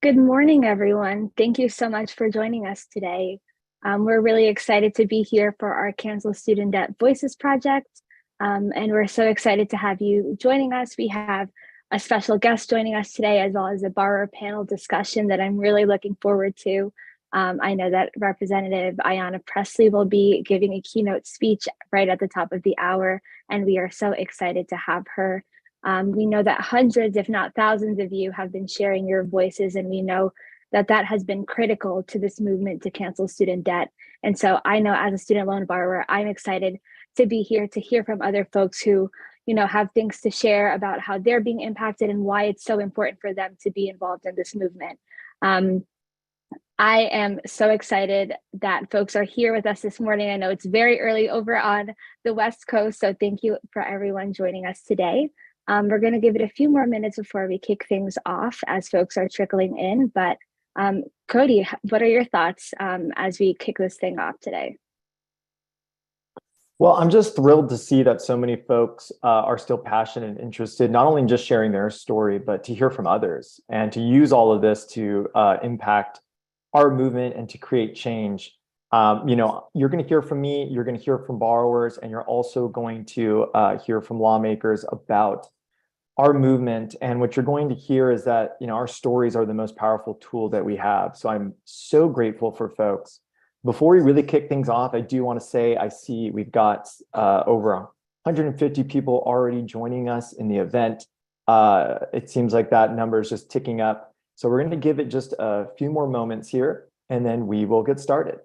Good morning, everyone. Thank you so much for joining us today. We're really excited to be here for our Cancel Student Debt Voices project. And we're so excited to have you joining us. We have a special guest joining us today, as well as a borrower panel discussion that I'm really looking forward to. I know that Representative Ayanna Pressley will be giving a keynote speech right at the top of the hour, and we are so excited to have her. We know that hundreds, if not thousands of you have been sharing your voices, and we know that that has been critical to this movement to cancel student debt. And so I know as a student loan borrower, I'm excited to be here to hear from other folks who, have things to share about how they're being impacted and why it's so important for them to be involved in this movement. I am so excited that folks are here with us this morning. I know it's very early over on the West Coast, so thank you for everyone joining us today. We're going to give it a few more minutes before we kick things off as folks are trickling in. But Cody, what are your thoughts as we kick this thing off today? Well, I'm just thrilled to see that so many folks are still passionate and interested, not only in just sharing their story, but to hear from others and to use all of this to impact our movement and to create change. You're going to hear from me, you're going to hear from borrowers, and you're also going to hear from lawmakers about our movement. And what you're going to hear is that, our stories are the most powerful tool that we have. So I'm so grateful for folks. Before we really kick things off, I do want to say I see we've got over 150 people already joining us in the event. It seems like that number is just ticking up. So we're going to give it just a few more moments here, and then we will get started.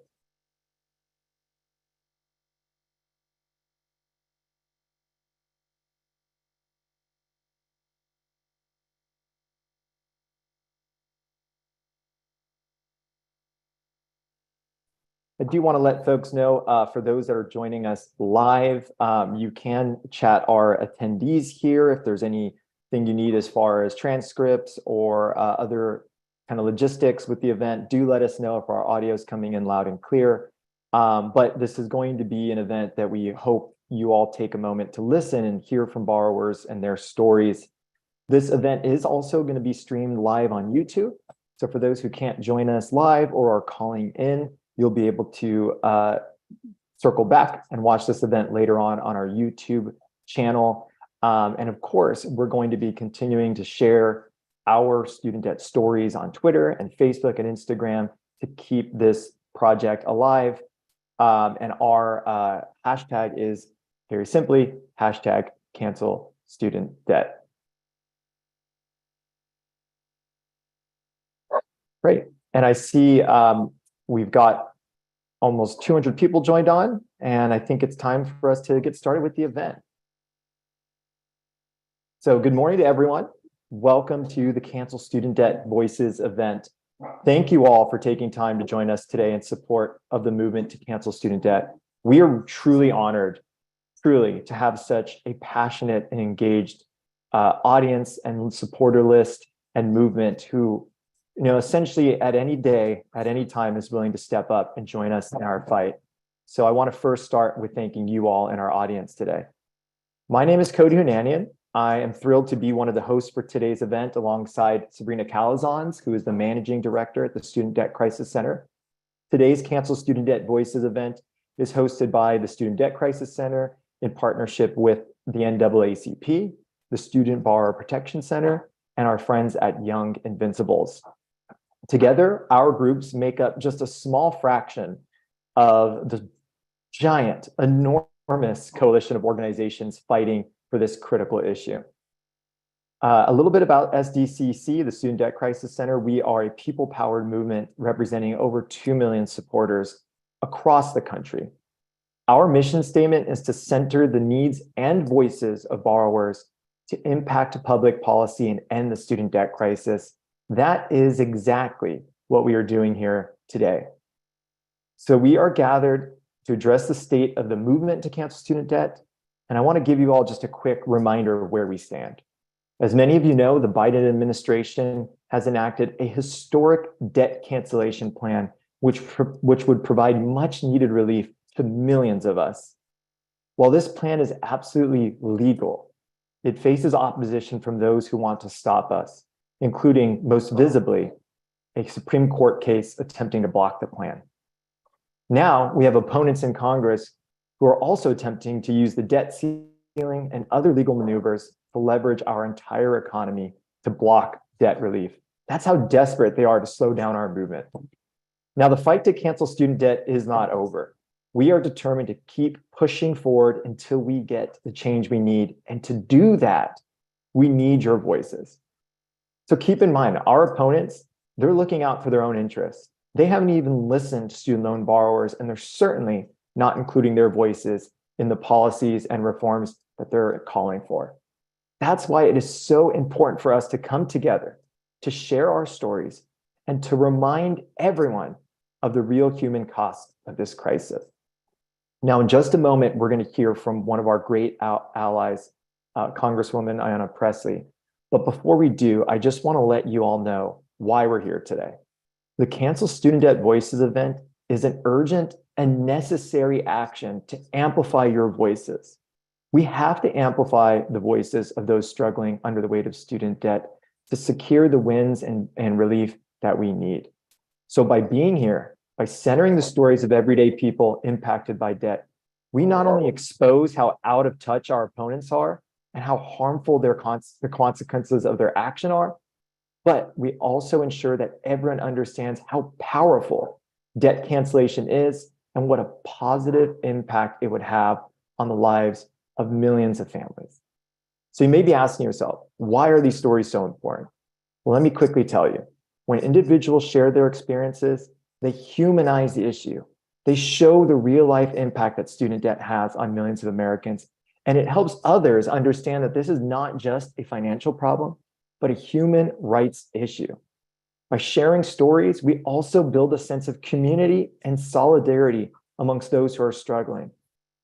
I do want to let folks know, for those that are joining us live, you can chat our attendees here if there's anything you need as far as transcripts or other kind of logistics with the event. Do let us know if our audio is coming in loud and clear. But this is going to be an event that we hope you all take a moment to listen and hear from borrowers and their stories. This event is also going to be streamed live on YouTube. So for those who can't join us live or are calling in, you'll be able to circle back and watch this event later on our YouTube channel. And of course, we're going to be continuing to share our student debt stories on Twitter and Facebook and Instagram to keep this project alive. And our hashtag is very simply #CancelStudentDebt. Great. And I see we've got almost 200 people joined on, and I think it's time for us to get started with the event. So good morning to everyone. Welcome to the Cancel Student Debt Voices event. Thank you all for taking time to join us today in support of the movement to cancel student debt. We are truly honored, truly, to have such a passionate and engaged audience and supporter list and movement who, essentially at any day, at any time is willing to step up and join us in our fight. So I want to first start with thanking you all in our audience today. My name is Cody Hunanian. I am thrilled to be one of the hosts for today's event alongside Sabrina Calazans, who is the managing director at the Student Debt Crisis Center. Today's Cancel Student Debt Voices event is hosted by the Student Debt Crisis Center in partnership with the NAACP, the Student Borrower Protection Center, and our friends at Young Invincibles. Together, our groups make up just a small fraction of the giant, enormous coalition of organizations fighting for this critical issue. A little bit about SDCC, the Student Debt Crisis Center. We are a people-powered movement representing over 2 million supporters across the country. Our mission statement is to center the needs and voices of borrowers to impact public policy and end the student debt crisis. That is exactly what we are doing here today. So we are gathered to address the state of the movement to cancel student debt. And I want to give you all just a quick reminder of where we stand. As many of you know, the Biden administration has enacted a historic debt cancellation plan, which would provide much needed relief to millions of us. While this plan is absolutely legal, it faces opposition from those who want to stop us, including most visibly a Supreme Court case attempting to block the plan. Now we have opponents in Congress who are also attempting to use the debt ceiling and other legal maneuvers to leverage our entire economy to block debt relief. That's how desperate they are to slow down our movement. Now, the fight to cancel student debt is not over. We are determined to keep pushing forward until we get the change we need. And to do that, we need your voices. So keep in mind, our opponents, they're looking out for their own interests. They haven't even listened to student loan borrowers, and they're certainly not including their voices in the policies and reforms that they're calling for. That's why it is so important for us to come together, to share our stories, and to remind everyone of the real human cost of this crisis. Now, in just a moment, we're going to hear from one of our great allies, Congresswoman Ayanna Pressley. But before we do, I just want to let you all know why we're here today. The Cancel Student Debt Voices event is an urgent and necessary action to amplify your voices. We have to amplify the voices of those struggling under the weight of student debt to secure the wins and relief that we need. So by being here, by centering the stories of everyday people impacted by debt, we not only expose how out of touch our opponents are and how harmful the consequences of their action are, but we also ensure that everyone understands how powerful debt cancellation is and what a positive impact it would have on the lives of millions of families. So you may be asking yourself, why are these stories so important? Well, let me quickly tell you. When individuals share their experiences, they humanize the issue. They show the real life impact that student debt has on millions of Americans. And it helps others understand that this is not just a financial problem, but a human rights issue. By sharing stories, we also build a sense of community and solidarity amongst those who are struggling.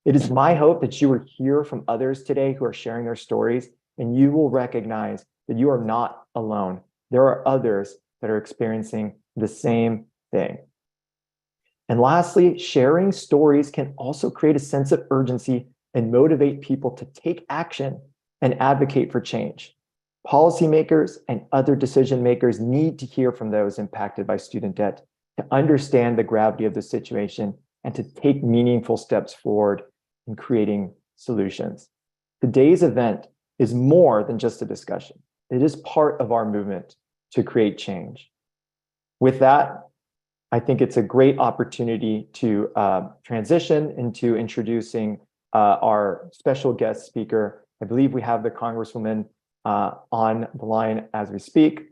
It is my hope that you will hear from others today who are sharing their stories, and you will recognize that you are not alone. There are others that are experiencing the same thing. And lastly, sharing stories can also create a sense of urgency and motivate people to take action and advocate for change. Policymakers and other decision makers need to hear from those impacted by student debt to understand the gravity of the situation and to take meaningful steps forward in creating solutions. Today's event is more than just a discussion. It is part of our movement to create change. With that, I think it's a great opportunity to transition into introducing our special guest speaker. I believe we have the Congresswoman on the line as we speak.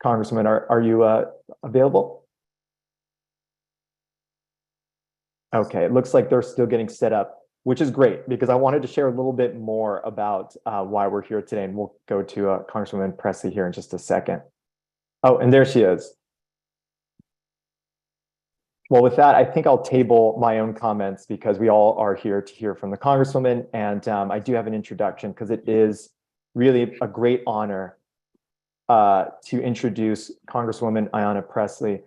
Congresswoman, are you available? Okay, it looks like they're still getting set up, which is great because I wanted to share a little bit more about why we're here today, and we'll go to Congresswoman Pressley here in just a second. Oh, and there she is. Well, with that, I think I'll table my own comments because we all are here to hear from the Congresswoman, and I do have an introduction because it is really a great honor to introduce Congresswoman Ayanna Pressley.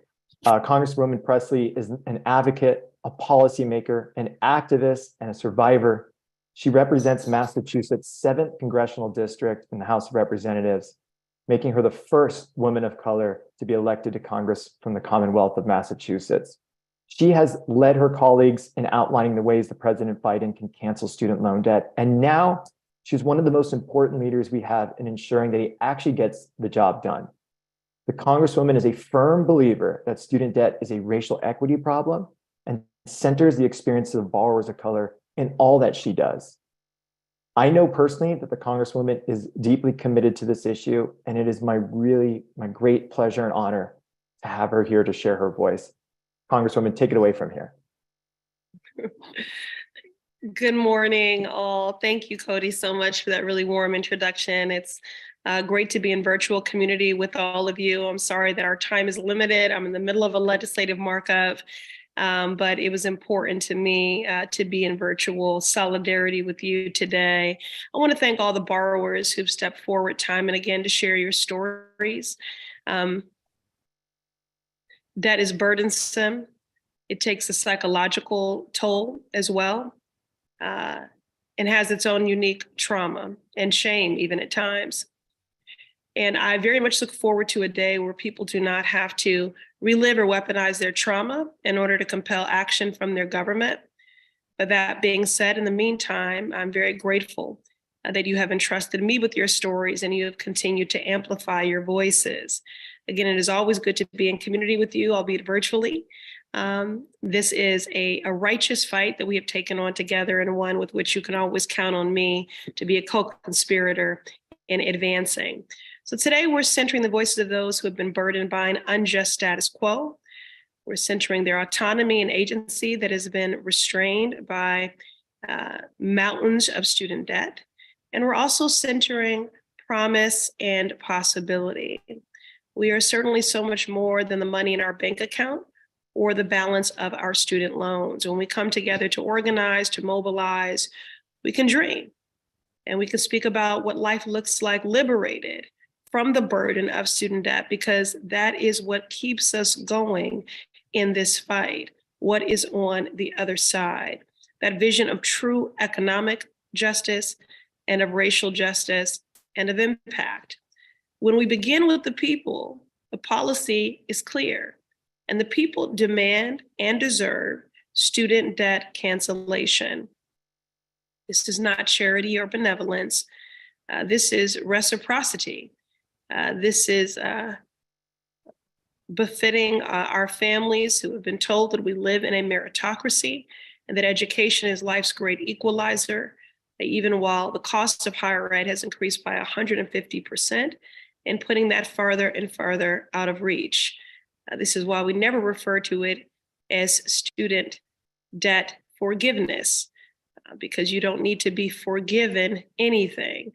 Congresswoman Pressley is an advocate, a policymaker, an activist, and a survivor. She represents Massachusetts' 7th Congressional District in the House of Representatives, making her the first woman of color to be elected to Congress from the Commonwealth of Massachusetts. She has led her colleagues in outlining the ways that President Biden can cancel student loan debt. And now she's one of the most important leaders we have in ensuring that he actually gets the job done. The Congresswoman is a firm believer that student debt is a racial equity problem and centers the experiences of borrowers of color in all that she does. I know personally that the Congresswoman is deeply committed to this issue, and it is my great pleasure and honor to have her here to share her voice. Congresswoman, take it away from here. Good morning, all. Thank you, Cody, so much for that really warm introduction. It's great to be in virtual community with all of you. I'm sorry that our time is limited. I'm in the middle of a legislative markup, but it was important to me to be in virtual solidarity with you today. I want to thank all the borrowers who've stepped forward time and again to share your stories. That is burdensome. It takes a psychological toll as well, and has its own unique trauma and shame even at times. And I very much look forward to a day where people do not have to relive or weaponize their trauma in order to compel action from their government. But that being said, in the meantime, I'm very grateful that you have entrusted me with your stories and you have continued to amplify your voices. Again, it is always good to be in community with you, albeit virtually. This is a righteous fight that we have taken on together, and one with which you can always count on me to be a co-conspirator in advancing. So today we're centering the voices of those who have been burdened by an unjust status quo. We're centering their autonomy and agency that has been restrained by mountains of student debt. And we're also centering promise and possibility. We are certainly so much more than the money in our bank account or the balance of our student loans. When we come together to organize, to mobilize, we can dream. And we can speak about what life looks like liberated from the burden of student debt, because that is what keeps us going in this fight. What is on the other side? That vision of true economic justice and of racial justice and of impact. When we begin with the people, the policy is clear, and the people demand and deserve student debt cancellation. This is not charity or benevolence. This is reciprocity. This is befitting our families who have been told that we live in a meritocracy and that education is life's great equalizer, even while the cost of higher ed has increased by 150%, and putting that farther and farther out of reach. This is why we never refer to it as student debt forgiveness, because you don't need to be forgiven anything.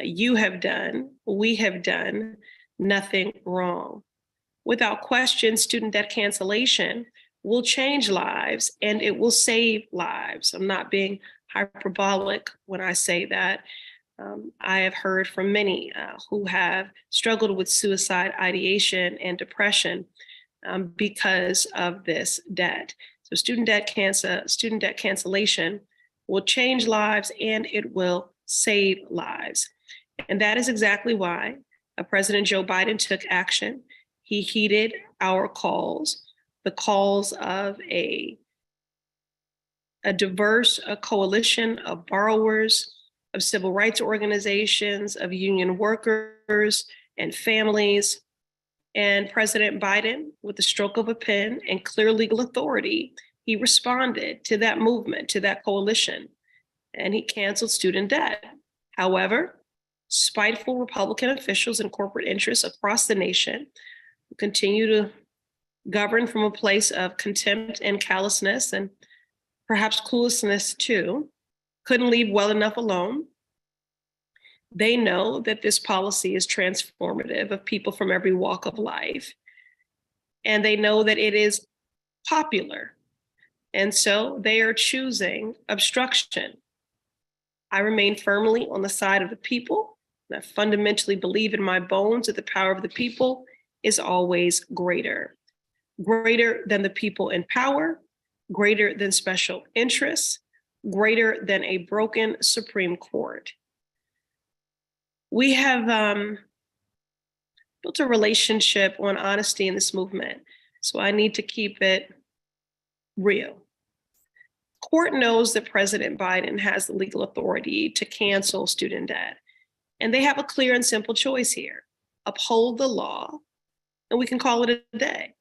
You have done, we have done nothing wrong. Without question, student debt cancellation will change lives and it will save lives. I'm not being hyperbolic when I say that. I have heard from many who have struggled with suicide ideation and depression because of this debt. So student debt cancellation will change lives and it will save lives. And that is exactly why President Joe Biden took action. He heeded our calls, the calls of a diverse coalition of borrowers, of civil rights organizations, of union workers and families. And President Biden, with the stroke of a pen and clear legal authority, he responded to that movement, to that coalition, and he canceled student debt. However, spiteful Republican officials and corporate interests across the nation continue to govern from a place of contempt and callousness and perhaps cluelessness too, couldn't leave well enough alone. They know that this policy is transformative of people from every walk of life. And they know that it is popular. And so they are choosing obstruction. I remain firmly on the side of the people. And I fundamentally believe in my bones that the power of the people is always greater. Greater than the people in power, greater than special interests, greater than a broken Supreme Court. We have built a relationship on honesty in this movement, so I need to keep it real. Court knows that President Biden has the legal authority to cancel student debt, and they have a clear and simple choice here: uphold the law, and we can call it a day.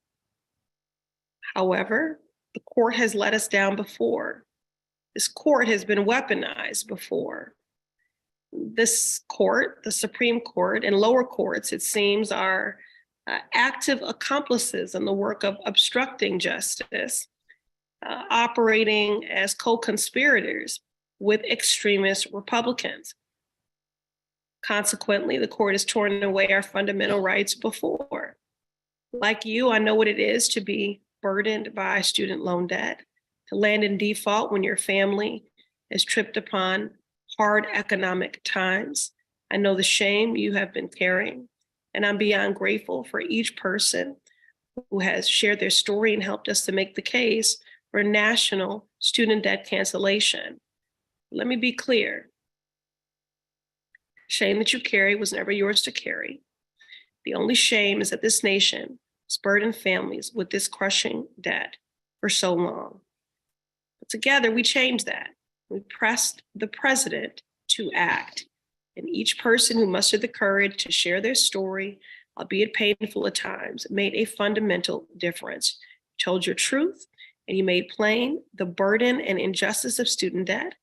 However, the court has let us down before. This court has been weaponized before. This court, the Supreme Court, and lower courts, it seems, are active accomplices in the work of obstructing justice, operating as co-conspirators with extremist Republicans. Consequently, the court has torn away our fundamental rights before. Like you, I know what it is to be burdened by student loan debt, to land in default when your family is tripped upon hard economic times. I know the shame you have been carrying, and I'm beyond grateful for each person who has shared their story and helped us to make the case for national student debt cancellation. Let me be clear. Shame that you carry was never yours to carry. The only shame is that this nation has burdened families with this crushing debt for so long. But together we changed that. We pressed the president to act. And each person who mustered the courage to share their story, albeit painful at times, made a fundamental difference. You told your truth, and you made plain the burden and injustice of student debt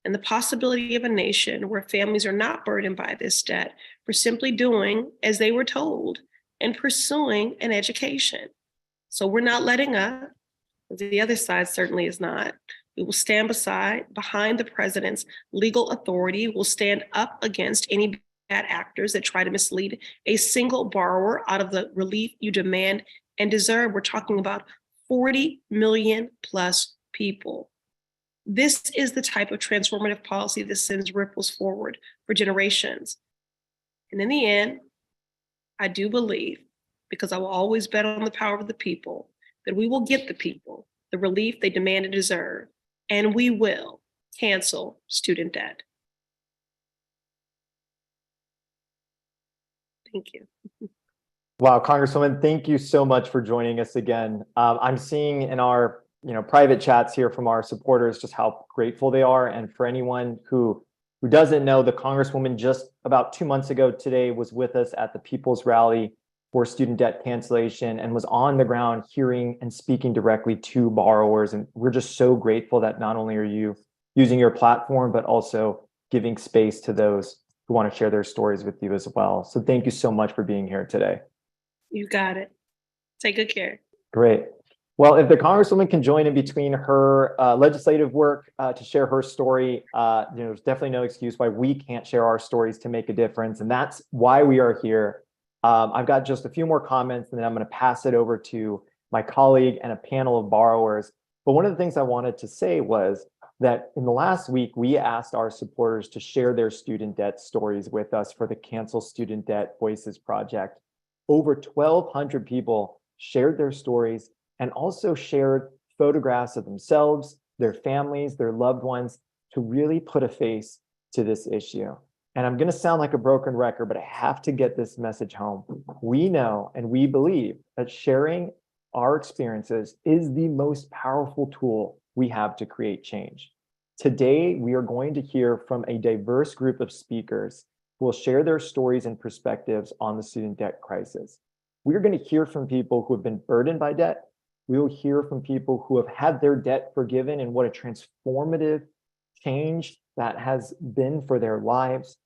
and the possibility of a nation where families are not burdened by this debt for simply doing as they were told and pursuing an education. So we're not letting up. The other side certainly is not. We will stand behind the president's legal authority. We'll stand up against any bad actors that try to mislead a single borrower out of the relief you demand and deserve. We're talking about 40 million plus people. This is the type of transformative policy that sends ripples forward for generations. And in the end, I do believe, because I will always bet on the power of the people, that we will get the people the relief they demand and deserve, and we will cancel student debt. Thank you. Wow, Congresswoman, thank you so much for joining us again. I'm seeing in our private chats here from our supporters just how grateful they are. And for anyone who doesn't know, the Congresswoman just about 2 months ago today was with us at the People's Rally for student debt cancellation and was on the ground hearing and speaking directly to borrowers. And we're just so grateful that not only are you using your platform, but also giving space to those who want to share their stories with you as well. So thank you so much for being here today. You got it. Take good care. Great. Well, if the Congresswoman can join in between her legislative work to share her story, there's definitely no excuse why we can't share our stories to make a difference. And that's why we are here. I've got just a few more comments, and then I'm going to pass it over to my colleague and a panel of borrowers. But one of the things I wanted to say was that in the last week, we asked our supporters to share their student debt stories with us for the Cancel Student Debt Voices Project. Over 1,200 people shared their stories and also shared photographs of themselves, their families, their loved ones, to really put a face to this issue. And I'm going to sound like a broken record, but I have to get this message home. We know and we believe that sharing our experiences is the most powerful tool we have to create change. Today, we are going to hear from a diverse group of speakers who will share their stories and perspectives on the student debt crisis. We are going to hear from people who have been burdened by debt. We will hear from people who have had their debt forgiven and what a transformative change that has been for their lives.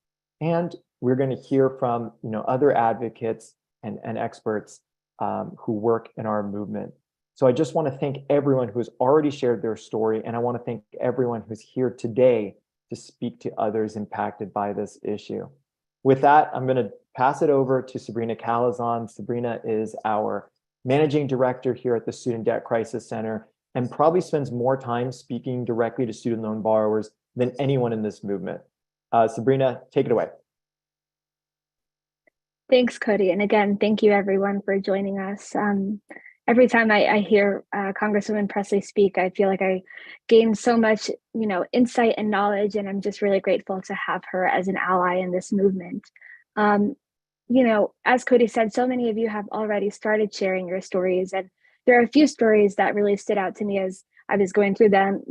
And we're going to hear from other advocates and experts who work in our movement. So I just want to thank everyone who has already shared their story, and I want to thank everyone who's here today to speak to others impacted by this issue. With that, I'm going to pass it over to Sabrina Calazan. Sabrina is our managing director here at the Student Debt Crisis Center and probably spends more time speaking directly to student loan borrowers than anyone in this movement. Sabrina, take it away. Thanks, Cody. And again, thank you everyone for joining us. Every time I hear Congresswoman Pressley speak, I feel like I gain so much, insight and knowledge, and I'm just really grateful to have her as an ally in this movement. As Cody said, so many of you have already started sharing your stories, and there are a few stories that really stood out to me as I was going through them.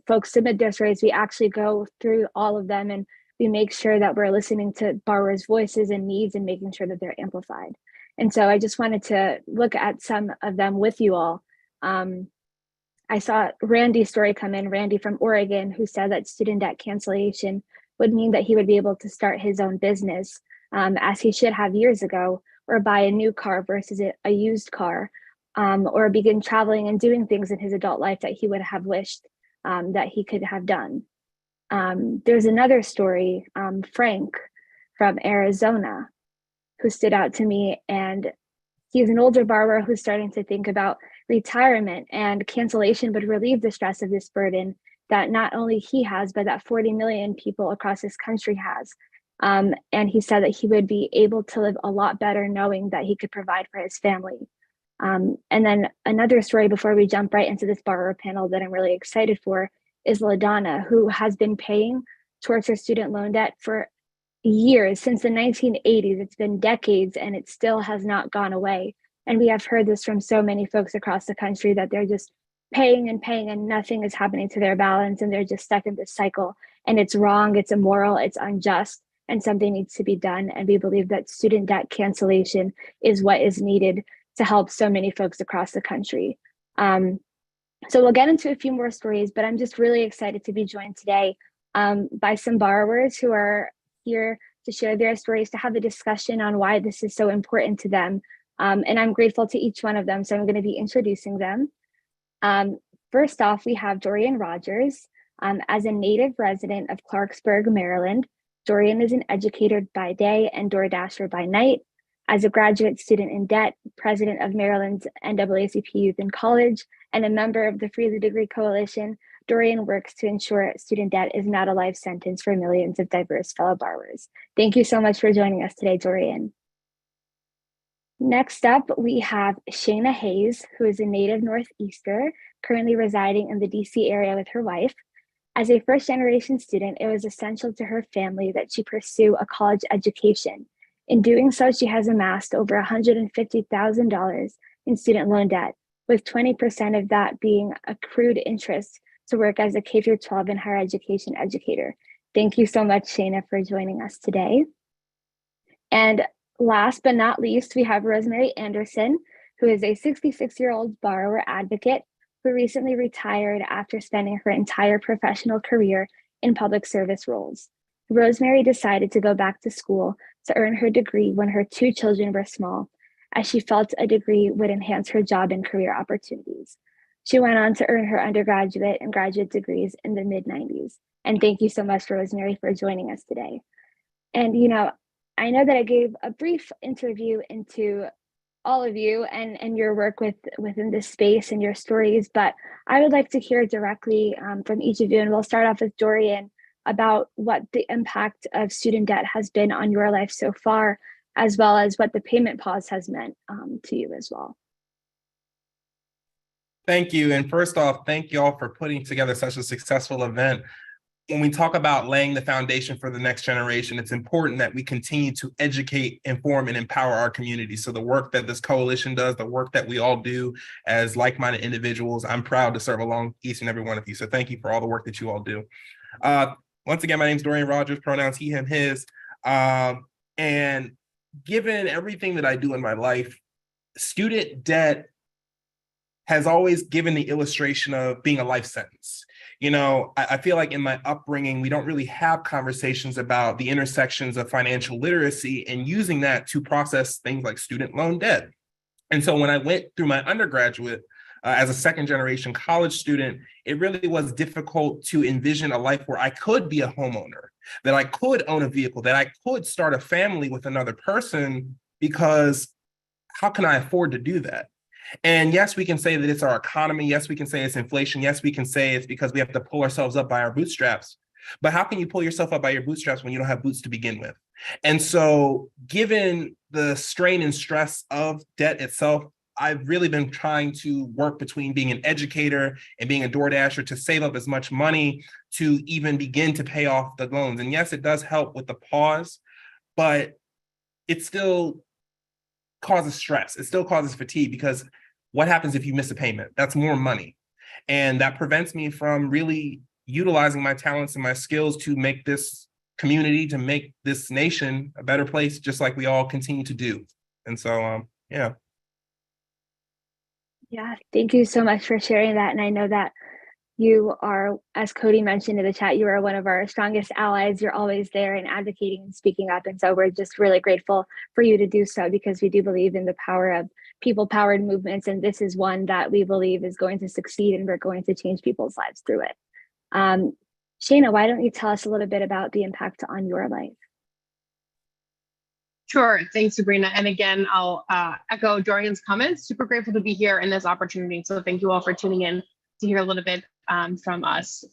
Folks submit their stories. We actually go through all of them, and we make sure that we're listening to borrowers' voices and needs and making sure that they're amplified. And so I just wanted to look at some of them with you all. I saw Randy's story come in, Randy from Oregon, who said that student debt cancellation would mean that he would be able to start his own business, as he should have years ago, or buy a new car versus a used car, or begin traveling and doing things in his adult life that he would have wished that he could have done. There's another story, Frank from Arizona, who stood out to me, and he's an older borrower who's starting to think about retirement, and cancellation would relieve the stress of this burden that not only he has, but that 40 million people across this country has. And he said that he would be able to live a lot better knowing that he could provide for his family. And then another story before we jump right into this borrower panel that I'm really excited for is LaDonna, who has been paying towards her student loan debt for years, since the 1980s. It's been decades and it still has not gone away. And we have heard this from so many folks across the country that they're just paying and paying and nothing is happening to their balance and they're just stuck in this cycle. And it's wrong, it's immoral, it's unjust, and something needs to be done. And we believe that student debt cancellation is what is needed to help so many folks across the country. So we'll get into a few more stories, but I'm just really excited to be joined today by some borrowers who are here to share their stories, to have a discussion on why this is so important to them. And I'm grateful to each one of them, so I'm going to be introducing them. First off, we have Dorian Rogers. As a native resident of Clarksburg, Maryland, Dorian is an educator by day and DoorDasher by night. As a graduate student in debt, president of Maryland's NAACP Youth in College, and a member of the Free the Degree Coalition, Dorian works to ensure student debt is not a life sentence for millions of diverse fellow borrowers. Thank you so much for joining us today, Dorian. Next up, we have Shayna Hayes, who is a native Northeaster, currently residing in the DC area with her wife. As a first-generation student, it was essential to her family that she pursue a college education. In doing so, she has amassed over $150,000 in student loan debt, with 20% of that being accrued interest to work as a K-12 and higher education educator. Thank you so much, Shayna, for joining us today. And last but not least, we have Rosemary Anderson, who is a 66-year-old borrower advocate who recently retired after spending her entire professional career in public service roles. Rosemary decided to go back to school to earn her degree when her 2 children were small, as she felt a degree would enhance her job and career opportunities. She went on to earn her undergraduate and graduate degrees in the mid-90s. And thank you so much, Rosemary, for joining us today. And, I know that I gave a brief interview into all of you and your work within this space and your stories, but I would like to hear directly from each of you. And we'll start off with Dorian about what the impact of student debt has been on your life so far, as well as what the payment pause has meant to you as well. Thank you. And first off, thank you all for putting together such a successful event. When we talk about laying the foundation for the next generation, it's important that we continue to educate, inform, and empower our community. So the work that this coalition does, the work that we all do as like-minded individuals, I'm proud to serve along each and every one of you. So thank you for all the work that you all do. Once again, my name is Dorian Rogers, pronouns he, him, his. And given everything that I do in my life, student debt has always given the illustration of being a life sentence. I feel like in my upbringing, we don't really have conversations about the intersections of financial literacy and using that to process things like student loan debt. And so when I went through my undergraduate as a second generation college student, it really was difficult to envision a life where I could be a homeowner, that I could own a vehicle, that I could start a family with another person, because how can I afford to do that? And yes, we can say that it's our economy. Yes, we can say it's inflation. Yes, we can say it's because we have to pull ourselves up by our bootstraps. But how can you pull yourself up by your bootstraps when you don't have boots to begin with? And so given the strain and stress of debt itself, I've really been trying to work between being an educator and being a DoorDasher to save up as much money to even begin to pay off the loans. And yes, it does help with the pause, but it still causes stress. It still causes fatigue, because what happens if you miss a payment? That's more money. And that prevents me from really utilizing my talents and my skills to make this community, to make this nation a better place, just like we all continue to do. And so, yeah. Yeah, thank you so much for sharing that. And I know that you are, as Cody mentioned in the chat, you are one of our strongest allies. You're always there and advocating and speaking up. And so we're just really grateful for you to do so, because we do believe in the power of people-powered movements. And this is one that we believe is going to succeed, and we're going to change people's lives through it. Shayna, why don't you tell us a little bit about the impact on your life? Sure. Thanks, Sabrina. And again, I'll echo Dorian's comments. Super grateful to be here in this opportunity. So thank you all for tuning in to hear a little bit from us.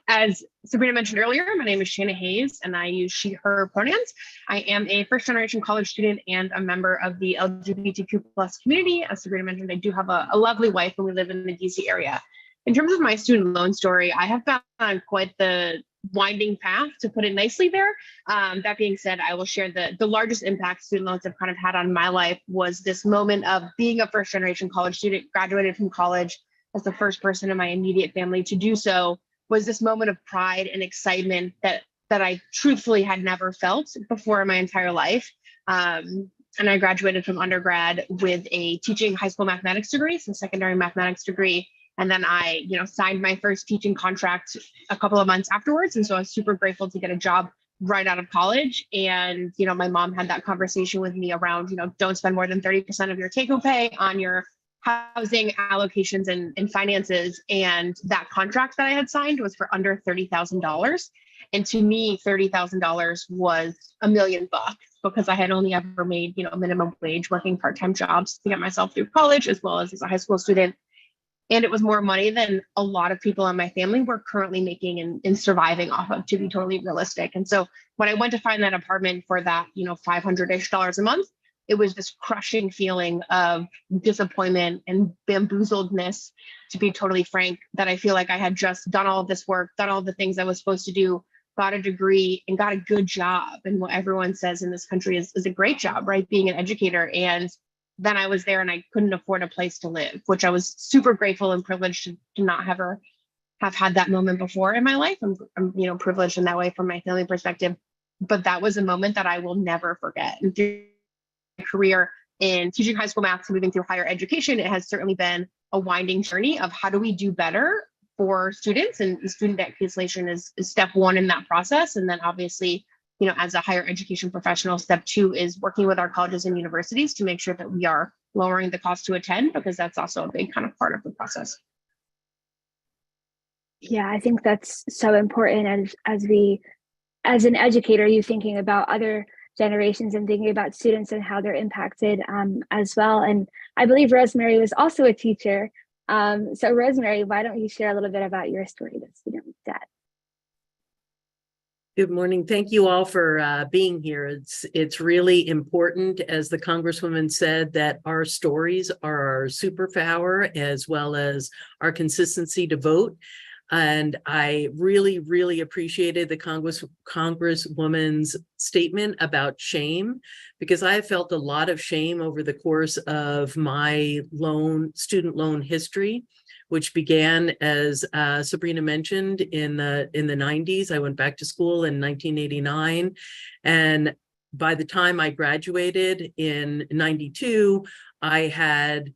As Sabrina mentioned earlier, my name is Shayna Hayes, and I use she, her pronouns. I am a first-generation college student and a member of the LGBTQ+ community. As Sabrina mentioned, I do have a lovely wife, and we live in the DC area. In terms of my student loan story, I have been on quite the winding path, to put it nicely there. That being said, I will share the largest impact student loans have kind of had on my life was this moment of being a first generation college student, graduated from college as the first person in my immediate family to do so, was this moment of pride and excitement that I truthfully had never felt before in my entire life. And I graduated from undergrad with a teaching high school mathematics degree, so secondary mathematics degree. And then I, signed my first teaching contract a couple of months afterwards. And so I was super grateful to get a job right out of college. And, my mom had that conversation with me around, don't spend more than 30% of your take-home pay on your housing allocations and finances. And that contract that I had signed was for under $30,000. And to me, $30,000 was $1 million because I had only ever made, minimum wage working part-time jobs to get myself through college as well as a high school student. And it was more money than a lot of people in my family were currently making and surviving off of, to be totally realistic. And so when I went to find that apartment for that, $500-ish a month, it was this crushing feeling of disappointment and bamboozledness, to be totally frank, that I feel like I had just done all of this work, done all the things I was supposed to do, got a degree and got a good job. And what everyone says in this country is a great job, right? Being an educator. And then I was there and I couldn't afford a place to live, which I was super grateful and privileged to not have had that moment before in my life. I'm privileged in that way from my family perspective. But that was a moment that I will never forget. And through my career in teaching high school math to moving through higher education, it has certainly been a winding journey of how do we do better for students, and student debt cancellation is step one in that process. And then obviously, as a higher education professional, step two is working with our colleges and universities to make sure that we are lowering the cost to attend, because that's also a big kind of part of the process. Yeah, I think that's so important as an educator, you thinking about other generations and thinking about students and how they're impacted as well. And I believe Rosemary was also a teacher. So Rosemary, why don't you share a little bit about your story with student debt? Good morning. Thank you all for being here. It's really important, as the Congresswoman said, that our stories are our superpower as well as our consistency to vote. And I really, really appreciated the Congresswoman's statement about shame, because I have felt a lot of shame over the course of my student loan history, which began, as Sabrina mentioned, in the 90s. I went back to school in 1989. And by the time I graduated in 92, I had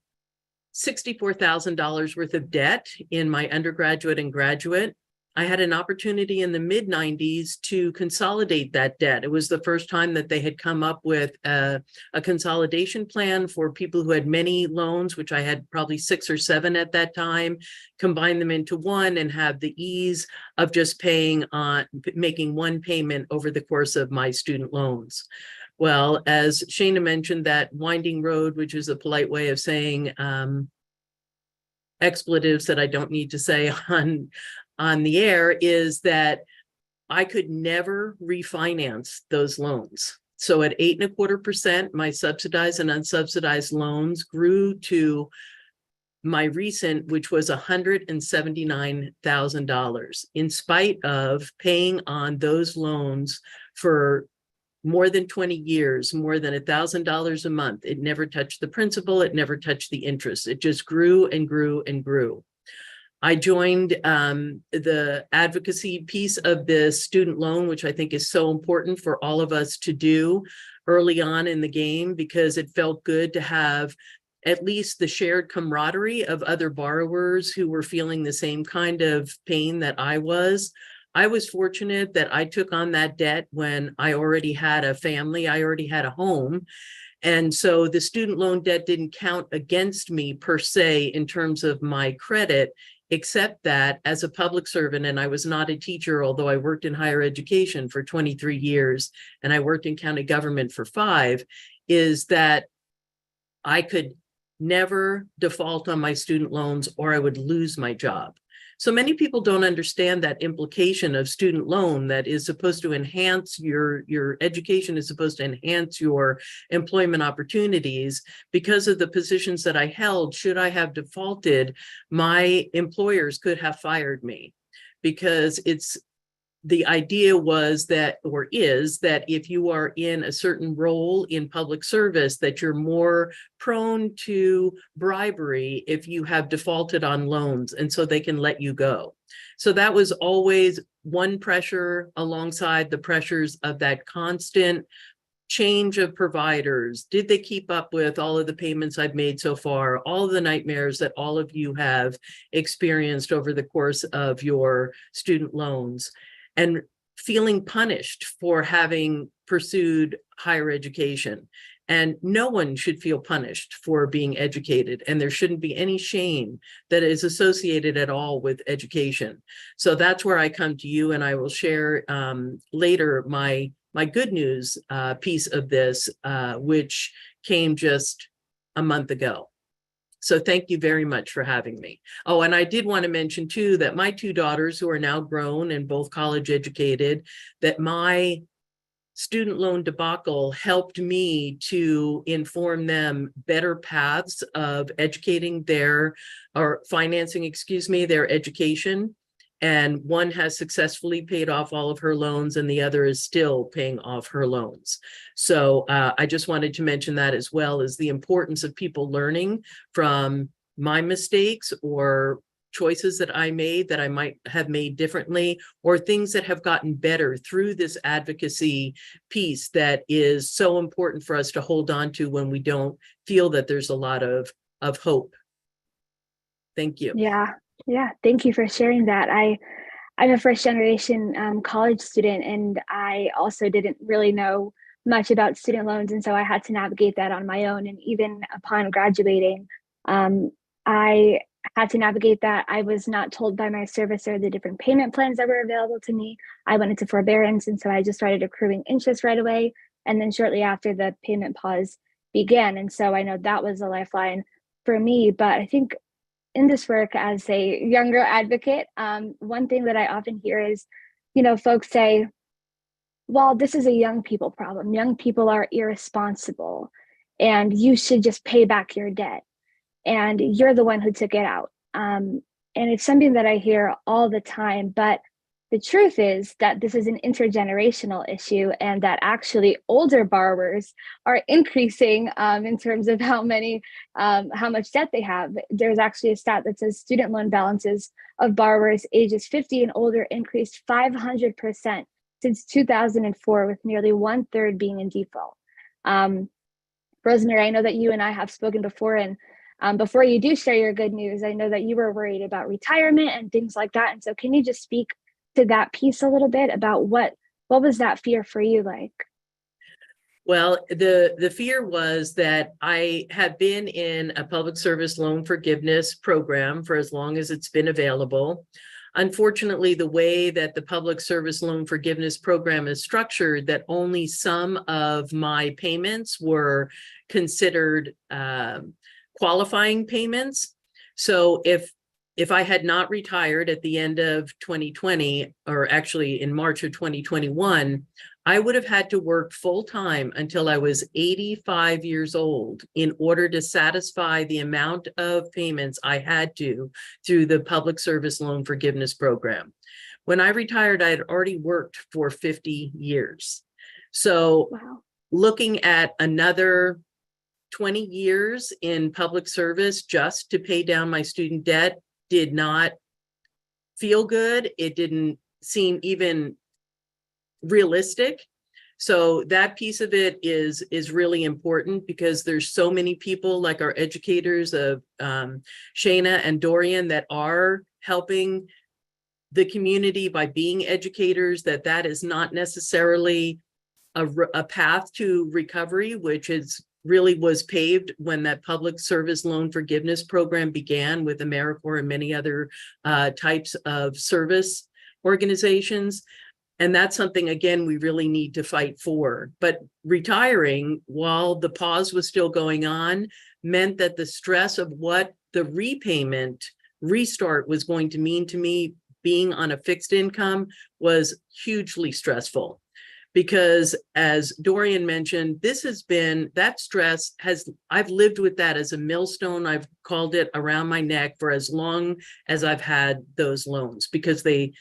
$64,000 worth of debt in my undergraduate and graduate. I had an opportunity in the mid-90s to consolidate that debt. It was the first time that they had come up with a consolidation plan for people who had many loans, which I had probably 6 or 7 at that time, combine them into one and have the ease of just making one payment over the course of my student loans. Well, as Shana mentioned, that winding road, which is a polite way of saying expletives that I don't need to say on the air, is that I could never refinance those loans. So at 8.25%, my subsidized and unsubsidized loans grew to my recent, which was $179,000, in spite of paying on those loans for more than 20 years, more than $1,000 a month. It never touched the principal. It never touched the interest. It just grew and grew and grew. I joined the advocacy piece of the student loan, which I think is so important for all of us to do early on in the game, because it felt good to have at least the shared camaraderie of other borrowers who were feeling the same kind of pain that I was. I was fortunate that I took on that debt when I already had a family, I already had a home. And so the student loan debt didn't count against me per se in terms of my credit, except that as a public servant, and I was not a teacher, although I worked in higher education for 23 years, and I worked in county government for 5, is that I could never default on my student loans or I would lose my job. So many people don't understand that implication of student loan that is supposed to enhance your education, is supposed to enhance your employment opportunities. Because of the positions that I held, should I have defaulted, my employers could have fired me, because it's the idea was that, or is that, if you are in a certain role in public service, that you're more prone to bribery if you have defaulted on loans, and so they can let you go. So that was always one pressure alongside the pressures of that constant change of providers. Did they keep up with all of the payments I've made so far? All of the nightmares that all of you have experienced over the course of your student loans, and feeling punished for having pursued higher education. And no one should feel punished for being educated, and there shouldn't be any shame that is associated at all with education. So that's where I come to you, and I will share later my good news piece of this, which came just a month ago. So thank you very much for having me. Oh, and I did want to mention too, that my two daughters, who are now grown and both college educated, that my student loan debacle helped me to inform them better paths of educating their, or financing, excuse me, their education. And one has successfully paid off all of her loans, and the other is still paying off her loans. So I just wanted to mention that, as well as the importance of people learning from my mistakes or choices that I made that I might have made differently, or things that have gotten better through this advocacy piece that is so important for us to hold on to when we don't feel that there's a lot of hope. Thank you. Yeah, thank you for sharing that. I'm a first generation college student, and I also didn't really know much about student loans, and so I had to navigate that on my own. And even upon graduating, I had to navigate that. I was not told by my servicer the different payment plans that were available to me. I went into forbearance, and so I just started accruing interest right away. And then shortly after, the payment pause began. And so I know that was a lifeline for me. But I think in this work as a younger advocate, one thing that I often hear is, folks say, well, this is a young people problem. Young people are irresponsible, and you should just pay back your debt. And you're the one who took it out. And it's something that I hear all the time. But the truth is that this is an intergenerational issue, and that actually older borrowers are increasing in terms of how much debt they have. There's actually a stat that says student loan balances of borrowers ages 50 and older increased 500% since 2004, with nearly 1/3 being in default. Rosemary, I know that you and I have spoken before, and before you do share your good news, I know that you were worried about retirement and things like that. And so can you just speak to that piece a little bit about what was that fear for you like? Well, the fear was that I have been in a public service loan forgiveness program for as long as it's been available. Unfortunately, the way that the public service loan forgiveness program is structured, that only some of my payments were considered qualifying payments. So if I had not retired at the end of 2020, or actually in March of 2021, I would have had to work full time until I was 85 years old in order to satisfy the amount of payments I had to through the public service loan forgiveness program. When I retired, I had already worked for 50 years. So wow. Looking at another 20 years in public service just to pay down my student debt did not feel good. It didn't seem even realistic. So that piece of it is really important, because there's so many people like our educators of Shayna and Dorian that are helping the community by being educators, that is not necessarily a path to recovery, which is really was paved when that public service loan forgiveness program began with AmeriCorps and many other types of service organizations. And that's something, again, we really need to fight for. But retiring while the pause was still going on meant that the stress of what the repayment restart was going to mean to me, being on a fixed income, was hugely stressful. Because as Dorian mentioned, this has been, that stress I've lived with that as a millstone. I've called it around my neck for as long as I've had those loans, because they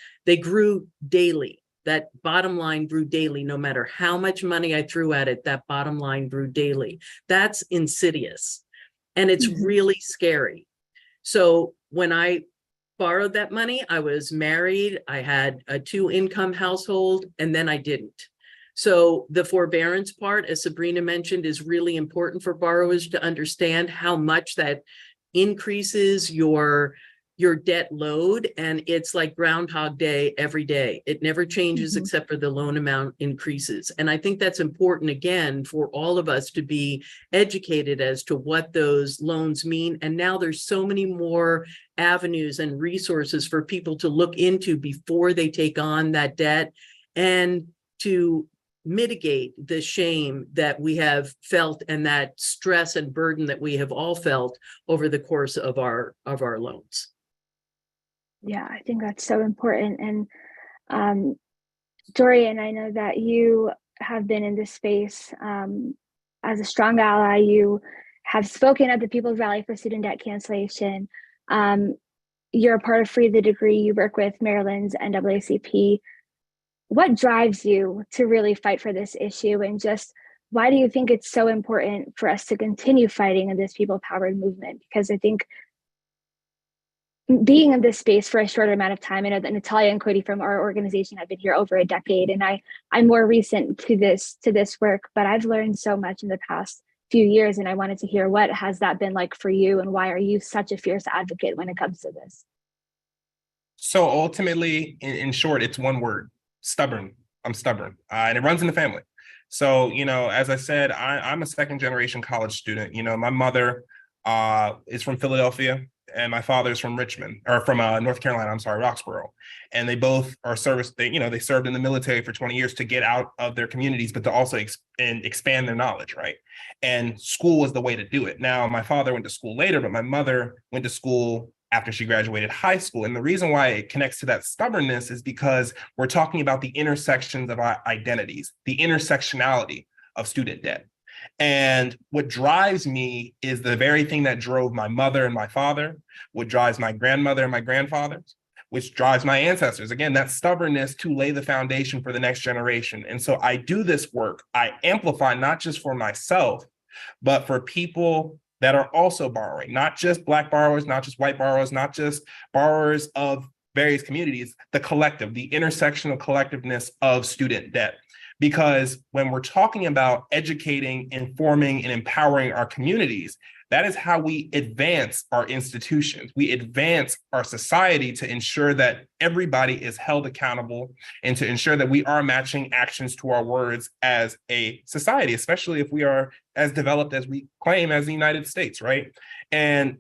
grew daily. That bottom line grew daily. No matter how much money I threw at it, that bottom line grew daily. That's insidious. And it's really scary. So when I borrowed that money, I was married, I had a 2-income household, and then I didn't. So the forbearance part, as Sabrina mentioned, is really important for borrowers to understand how much that increases your debt load. And it's like Groundhog Day every day. It never changes except for the loan amount increases. And I think that's important, again, for all of us to be educated as to what those loans mean. And now there's so many more avenues and resources for people to look into before they take on that debt, and to mitigate the shame that we have felt and that stress and burden that we have all felt over the course of our loans. Yeah, I think that's so important. And Dorian, I know that you have been in this space as a strong ally. You have spoken at the People's Rally for Student Debt Cancellation. You're a part of Free the Degree. You work with Maryland's NAACP. What drives you to really fight for this issue? And just why do you think it's so important for us to continue fighting in this people-powered movement? Because I think being in this space for a shorter amount of time, I know that Natalia and Cody from our organization have been here over a decade, and I'm more recent to this work, but I've learned so much in the past few years, and I wanted to hear what has that been like for you, and why are you such a fierce advocate when it comes to this? So ultimately, in short, it's one word: stubborn. I'm stubborn, and it runs in the family. So, as I said, I'm a second generation college student. My mother is from Philadelphia, and my father is from Richmond, or from North Carolina, I'm sorry, Roxborough. And they both are they served in the military for 20 years to get out of their communities, but to also expand their knowledge, right? And school was the way to do it. Now, my father went to school later, but my mother went to school after she graduated high school. And the reason why it connects to that stubbornness is because we're talking about the intersections of our identities, the intersectionality of student debt. And what drives me is the very thing that drove my mother and my father, what drives my grandmother and my grandfathers, which drives my ancestors. Again, that stubbornness to lay the foundation for the next generation. And so I do this work. I amplify not just for myself, but for people that are also borrowing, not just Black borrowers, not just white borrowers, not just borrowers of various communities, the collective, the intersectional collectiveness of student debt. Because when we're talking about educating, informing, and empowering our communities, that is how we advance our institutions. We advance our society to ensure that everybody is held accountable and to ensure that we are matching actions to our words as a society, especially if we are as developed as we claim as the United States, right? And,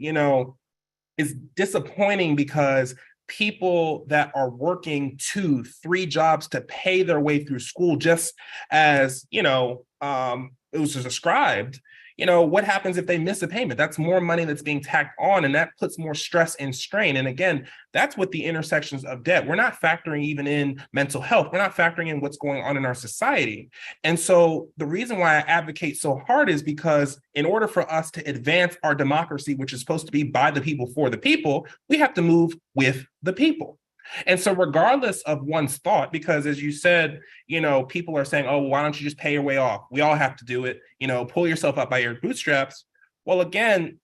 it's disappointing because people that are working 2-3 jobs to pay their way through school, just as, it was described, what happens if they miss a payment? That's more money that's being tacked on, and that puts more stress and strain. And again, that's what the intersections of debt. We're not factoring even in mental health. We're not factoring in what's going on in our society. And so the reason why I advocate so hard is because in order for us to advance our democracy, which is supposed to be by the people, for the people, we have to move with the people. And so regardless of one's thought, because as you said, people are saying, oh, why don't you just pay your way off? We all have to do it, pull yourself up by your bootstraps. Well, again,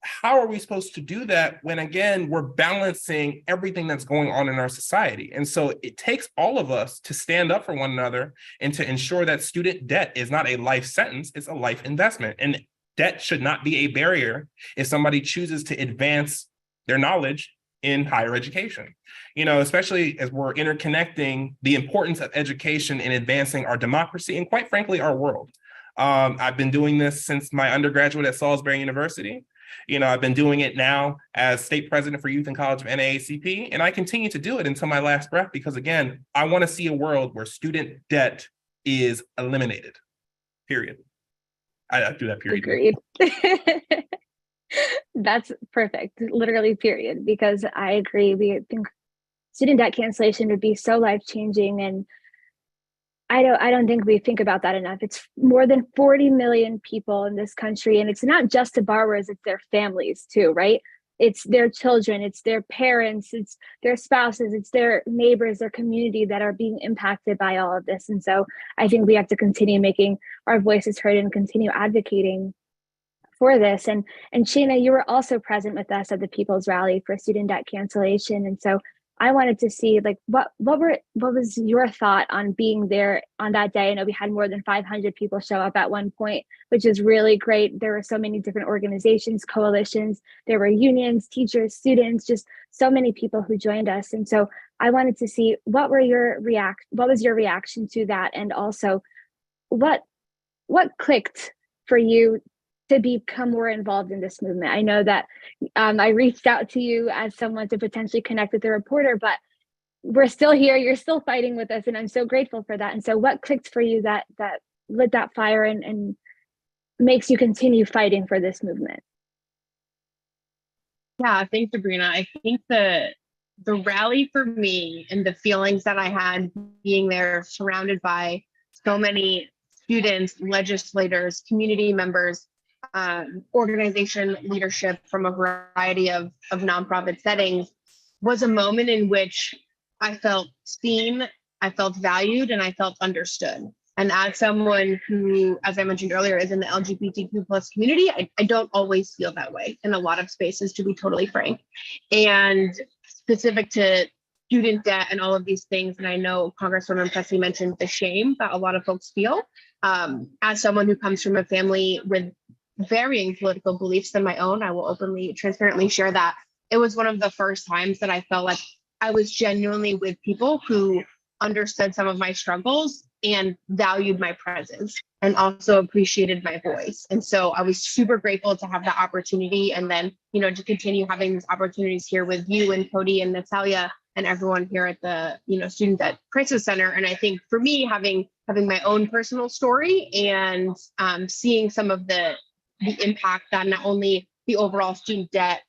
how are we supposed to do that when, again, we're balancing everything that's going on in our society? And so it takes all of us to stand up for one another and to ensure that student debt is not a life sentence, it's a life investment. And debt should not be a barrier if somebody chooses to advance their knowledge in higher education, especially as we're interconnecting the importance of education in advancing our democracy and, quite frankly, our world. I've been doing this since my undergraduate at Salisbury University. I've been doing it now as state president for Youth and College of NAACP, and I continue to do it until my last breath because, again, I want to see a world where student debt is eliminated, period. I do that, period. Agreed. That's perfect, literally, period, because I agree. We think student debt cancellation would be so life-changing, and I don't think we think about that enough. It's more than 40 million people in this country, and it's not just the borrowers, it's their families too, right? it's their children, it's their parents, it's their spouses, it's their neighbors, their community that are being impacted by all of this. And so I think we have to continue making our voices heard and continue advocating for this. And Sheena, you were also present with us at the People's Rally for student debt cancellation. And so I wanted to see, like, what was your thought on being there on that day? I know we had more than 500 people show up at one point, which is really great. There were so many different organizations, coalitions, there were unions, teachers, students, just so many people who joined us. And so I wanted to see what was your reaction to that, and also what clicked for you to become more involved in this movement. I know that I reached out to you as someone to potentially connect with the reporter, but we're still here. You're still fighting with us, and I'm so grateful for that. And so what clicked for you that lit that fire and makes you continue fighting for this movement? Yeah, thanks, Sabrina. I think the rally for me and the feelings that I had being there, surrounded by so many students, legislators, community members, organization leadership from a variety of nonprofit settings, was a moment in which I felt seen, I felt valued, and I felt understood. And as someone who, as I mentioned earlier, is in the LGBTQ plus community, I don't always feel that way in a lot of spaces, to be totally frank. And specific to student debt and all of these things, and I know Congresswoman Pressley mentioned the shame that a lot of folks feel. As someone who comes from a family with varying political beliefs than my own, I will openly, transparently share that it was one of the first times that I felt like I was genuinely with people who understood some of my struggles and valued my presence and also appreciated my voice. And so I was super grateful to have that opportunity, and then, you know, to continue having these opportunities here with you and Cody and Natalia and everyone here at the, you know, Student Debt Crisis Center. And I think for me, having my own personal story and seeing some of the impact that not only the overall student debt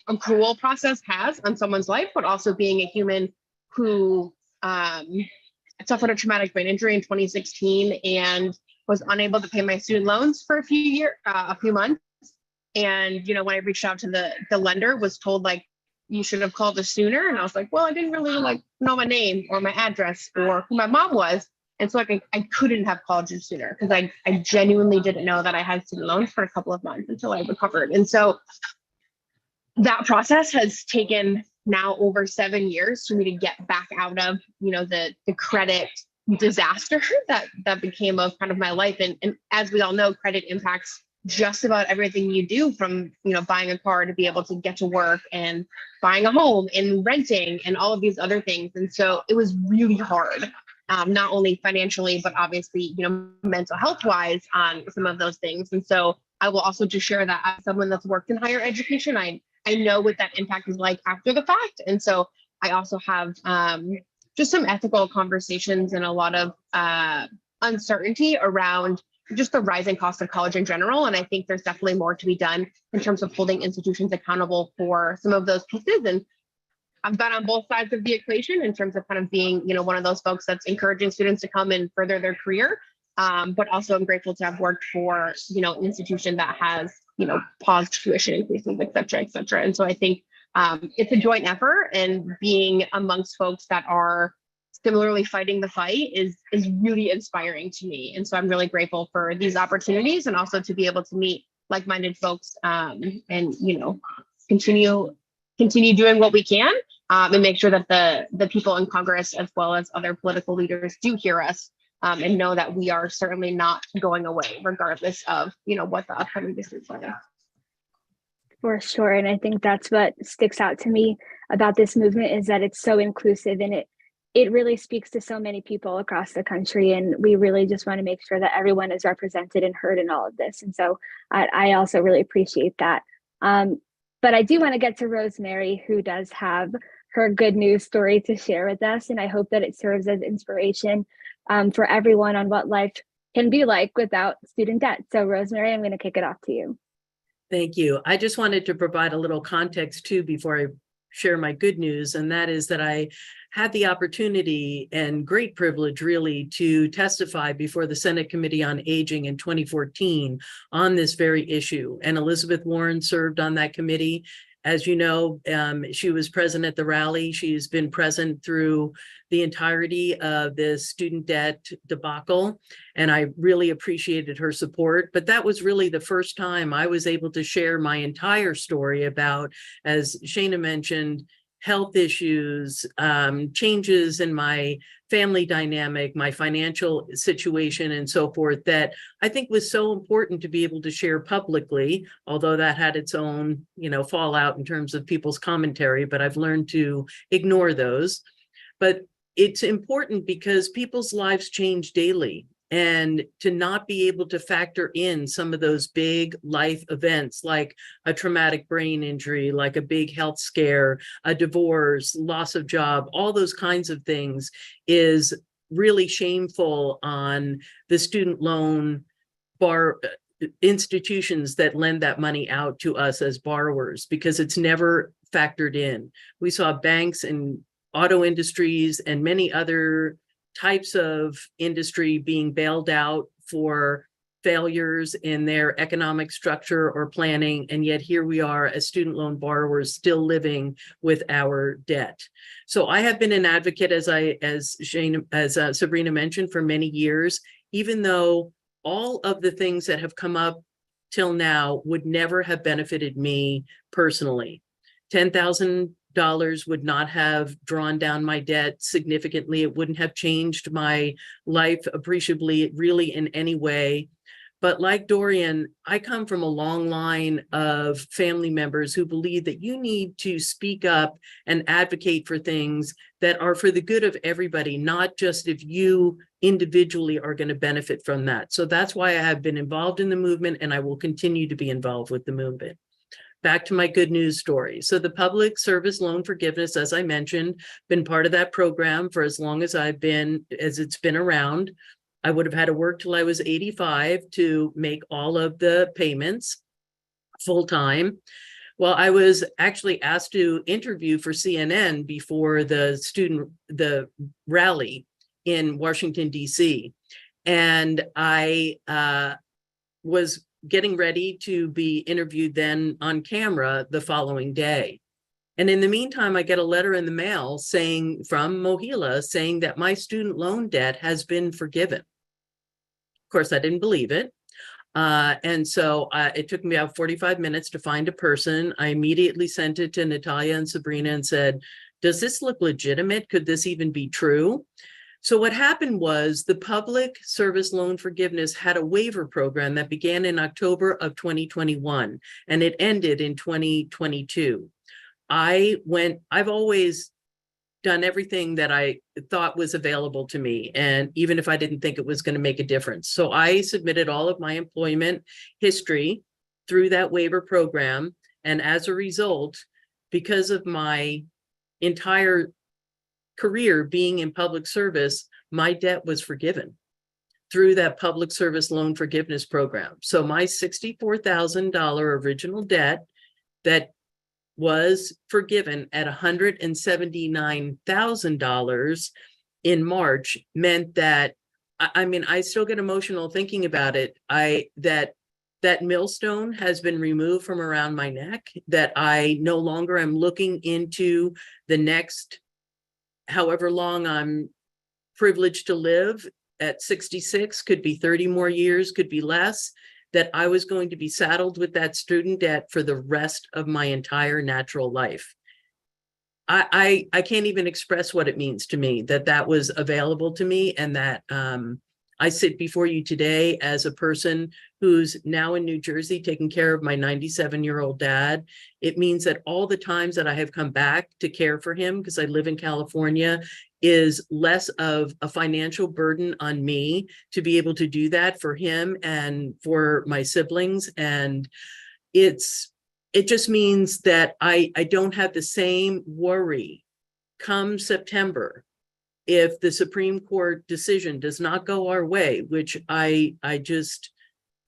accrual process has on someone's life, but also being a human who suffered a traumatic brain injury in 2016 and was unable to pay my student loans for a few months. And, you know, when I reached out to the lender, was told, like, you should have called us sooner. And I was like, well, I didn't really know my name or my address or who my mom was. And so I couldn't have called you sooner, because I genuinely didn't know that I had student loans for a couple of months until I recovered. And so that process has taken now over 7 years for me to get back out of, you know, the credit disaster that became a kind of my life. And as we all know, credit impacts just about everything you do, from, you know, buying a car to be able to get to work, and buying a home and renting and all of these other things. And so it was really hard. Not only financially, but obviously, you know, mental health wise on some of those things. And so I will also just share that as someone that's worked in higher education, I know what that impact is like after the fact. And so I also have just some ethical conversations and a lot of uncertainty around just the rising cost of college in general. And I think there's definitely more to be done in terms of holding institutions accountable for some of those pieces. And I've been on both sides of the equation in terms of kind of being, you know, one of those folks that's encouraging students to come and further their career. But also I'm grateful to have worked for, you know, an institution that has, you know, paused tuition increases, et cetera, et cetera. And so I think it's a joint effort, and being amongst folks that are similarly fighting the fight is really inspiring to me. And so I'm really grateful for these opportunities, and also to be able to meet like-minded folks and, you know, continue doing what we can, and make sure that the people in Congress, as well as other political leaders, do hear us, and know that we are certainly not going away, regardless of, you know, what the upcoming districts are. For sure. And I think that's what sticks out to me about this movement, is that it's so inclusive, and it really speaks to so many people across the country. And we really just want to make sure that everyone is represented and heard in all of this. And so I also really appreciate that. But I do want to get to Rosemary, who does have her good news story to share with us. And I hope that it serves as inspiration for everyone on what life can be like without student debt. So Rosemary, I'm going to kick it off to you. Thank you. I just wanted to provide a little context too before I share my good news, and that is that I had the opportunity and great privilege really to testify before the Senate Committee on Aging in 2014 on this very issue. And Elizabeth Warren served on that committee, As you know, she was present at the rally. She's been present through the entirety of this student debt debacle, and I really appreciated her support. But that was really the first time I was able to share my entire story about, as Shana mentioned, health issues, changes in my family dynamic, my financial situation, and so forth, that I think was so important to be able to share publicly, although that had its own, fallout in terms of people's commentary, but I've learned to ignore those. But it's important because people's lives change daily. And to not be able to factor in some of those big life events like a traumatic brain injury, like a big health scare, a divorce, loss of job, all those kinds of things is really shameful on the student loan institutions that lend that money out to us as borrowers, because it's never factored in. We saw banks and auto industries and many other types of industry being bailed out for failures in their economic structure or planning, and yet here we are as student loan borrowers still living with our debt. So I have been an advocate, as Sabrina mentioned, for many years, even though all of the things that have come up till now would never have benefited me personally. $10,000 would not have drawn down my debt significantly. It wouldn't have changed my life appreciably, really, in any way. But like Dorian, I come from a long line of family members who believe that you need to speak up and advocate for things that are for the good of everybody, not just if you individually are going to benefit from that. So that's why I have been involved in the movement, and I will continue to be involved with the movement. Back to my good news story. So the public service loan forgiveness, as I mentioned, been part of that program for as long as it's been around. I would have had to work till I was 85 to make all of the payments full time. Well, I was actually asked to interview for CNN before the rally in Washington, D.C. And I was getting ready to be interviewed then on camera the following day. And in the meantime, I get a letter in the mail from Mohila saying that my student loan debt has been forgiven. Of course, I didn't believe it. And so it took me about 45 minutes to find a person. I immediately sent it to Natalia and Sabrina and said, does this look legitimate? Could this even be true? So what happened was the public service loan forgiveness had a waiver program that began in October of 2021, and it ended in 2022. I've always done everything that I thought was available to me, and even if I didn't think it was going to make a difference. So I submitted all of my employment history through that waiver program. And as a result, because of my entire career being in public service, my debt was forgiven through that public service loan forgiveness program. So my $64,000 original debt that was forgiven at $179,000 in March meant that, I still get emotional thinking about it. That millstone has been removed from around my neck, that I no longer am looking into the next however long I'm privileged to live at 66, could be 30 more years, could be less, that I was going to be saddled with that student debt for the rest of my entire natural life. I can't even express what it means to me that was available to me, and that I sit before you today as a person who's now in New Jersey taking care of my 97-year-old dad. It means that all the times that I have come back to care for him, because I live in California, is less of a financial burden on me to be able to do that for him and for my siblings. And it just means that I don't have the same worry come September if the Supreme Court decision does not go our way, which I just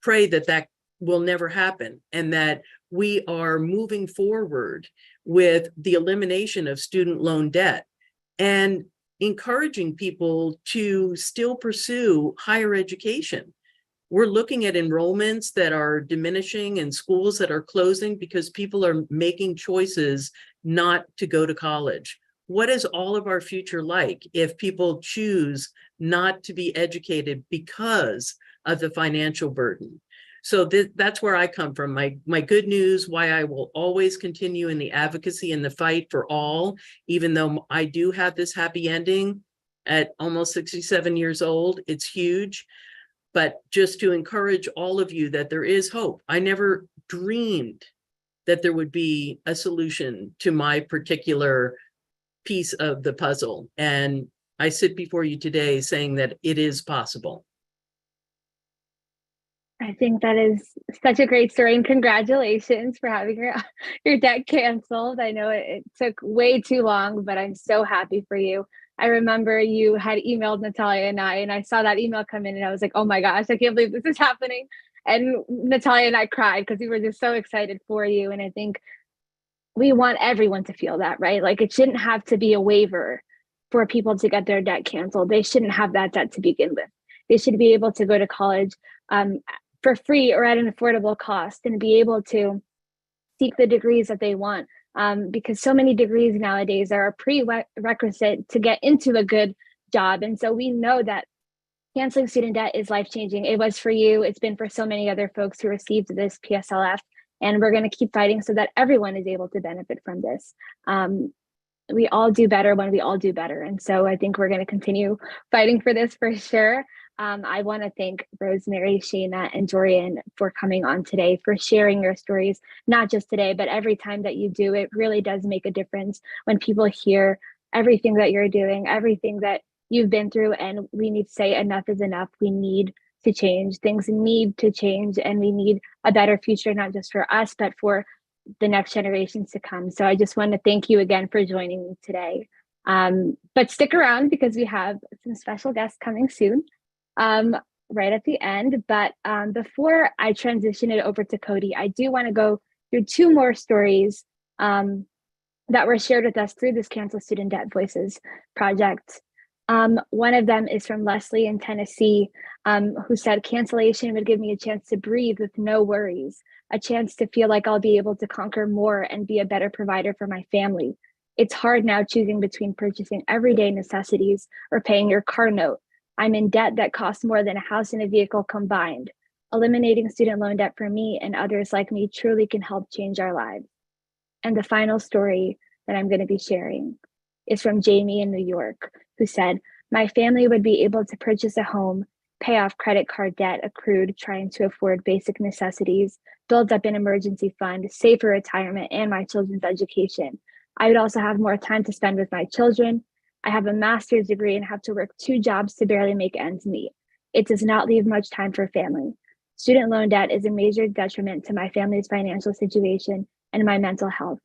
pray that will never happen, and that we are moving forward with the elimination of student loan debt and encouraging people to still pursue higher education. We're looking at enrollments that are diminishing and schools that are closing because people are making choices not to go to college. What is all of our future like if people choose not to be educated because of the financial burden? So that's where I come from. My good news, why I will always continue in the advocacy and the fight for all, even though I do have this happy ending at almost 67 years old. It's huge. But just to encourage all of you that there is hope. I never dreamed that there would be a solution to my particular piece of the puzzle. And I sit before you today saying that it is possible. I think that is such a great story, and congratulations for having your debt canceled. I know it took way too long, but I'm so happy for you. I remember you had emailed Natalia and I saw that email come in and I was like, oh my gosh, I can't believe this is happening. And Natalia and I cried because we were just so excited for you. And I think we want everyone to feel that, right? Like it shouldn't have to be a waiver for people to get their debt canceled. They shouldn't have that debt to begin with. They should be able to go to college for free or at an affordable cost and be able to seek the degrees that they want. Because so many degrees nowadays are a prerequisite to get into a good job. And so we know that canceling student debt is life-changing. It was for you. It's been for so many other folks who received this PSLF. And we're going to keep fighting so that everyone is able to benefit from this. We all do better when we all do better. And so I think we're going to continue fighting for this for sure. I want to thank Rosemary, Shayna, and Dorian for coming on today, for sharing your stories, not just today, but every time that you do. It really does make a difference when people hear everything that you're doing, everything that you've been through. And we need to say enough is enough. We need to change. Things need to change, and we need a better future, not just for us, but for the next generations to come. So I just want to thank you again for joining me today. But stick around because we have some special guests coming soon. Right at the end. But before I transition it over to Cody, I do want to go through two more stories that were shared with us through this Cancel Student Debt Voices project. One of them is from Leslie in Tennessee, who said, cancellation would give me a chance to breathe with no worries, a chance to feel like I'll be able to conquer more and be a better provider for my family. It's hard now choosing between purchasing everyday necessities or paying your car note. I'm in debt that costs more than a house and a vehicle combined. Eliminating student loan debt for me and others like me truly can help change our lives. And the final story that I'm going to be sharing is from Jamie in New York, who said, my family would be able to purchase a home, pay off credit card debt accrued trying to afford basic necessities, build up an emergency fund, save for retirement and my children's education. I would also have more time to spend with my children. I have a master's degree and have to work 2 jobs to barely make ends meet. It does not leave much time for family. Student loan debt is a major detriment to my family's financial situation and my mental health.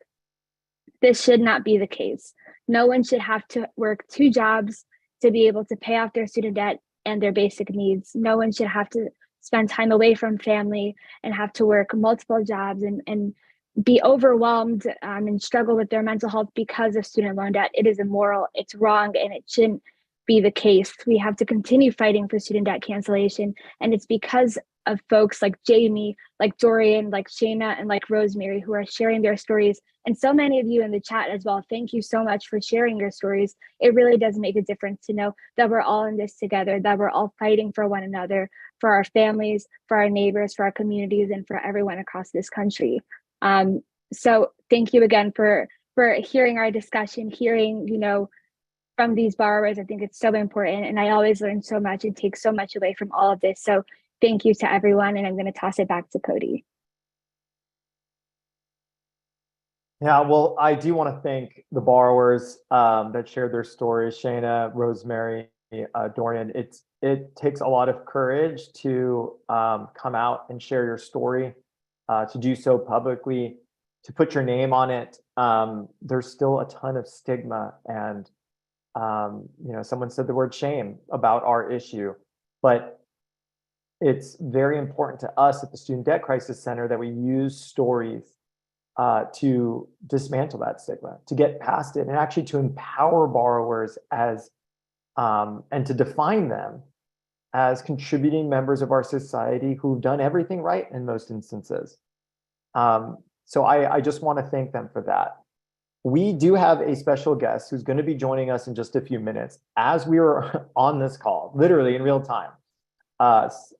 This should not be the case. No one should have to work 2 jobs to be able to pay off their student debt and their basic needs. No one should have to spend time away from family and have to work multiple jobs and be overwhelmed and struggle with their mental health because of student loan debt. It is immoral, it's wrong, and it shouldn't be the case. We have to continue fighting for student debt cancellation. And it's because of folks like Jamie, like Dorian, like Shayna, and like Rosemary who are sharing their stories. And so many of you in the chat as well. Thank you so much for sharing your stories. It really does make a difference to know that we're all in this together, that we're all fighting for one another, for our families, for our neighbors, for our communities, and for everyone across this country. So thank you again for hearing our discussion, hearing, from these borrowers. I think it's so important. And I always learn so much and take so much away from all of this. So thank you to everyone. And I'm going to toss it back to Cody. Yeah, well, I do want to thank the borrowers that shared their stories, Shayna, Rosemary, Dorian. It takes a lot of courage to come out and share your story, to do so publicly, to put your name on it. There's still a ton of stigma, and someone said the word shame about our issue, but it's very important to us at the Student Debt Crisis Center that we use stories to dismantle that stigma, to get past it, and actually to empower borrowers and to define them as contributing members of our society who've done everything right in most instances. So I just want to thank them for that. We do have a special guest who's going to be joining us in just a few minutes. As we were on this call, literally in real time,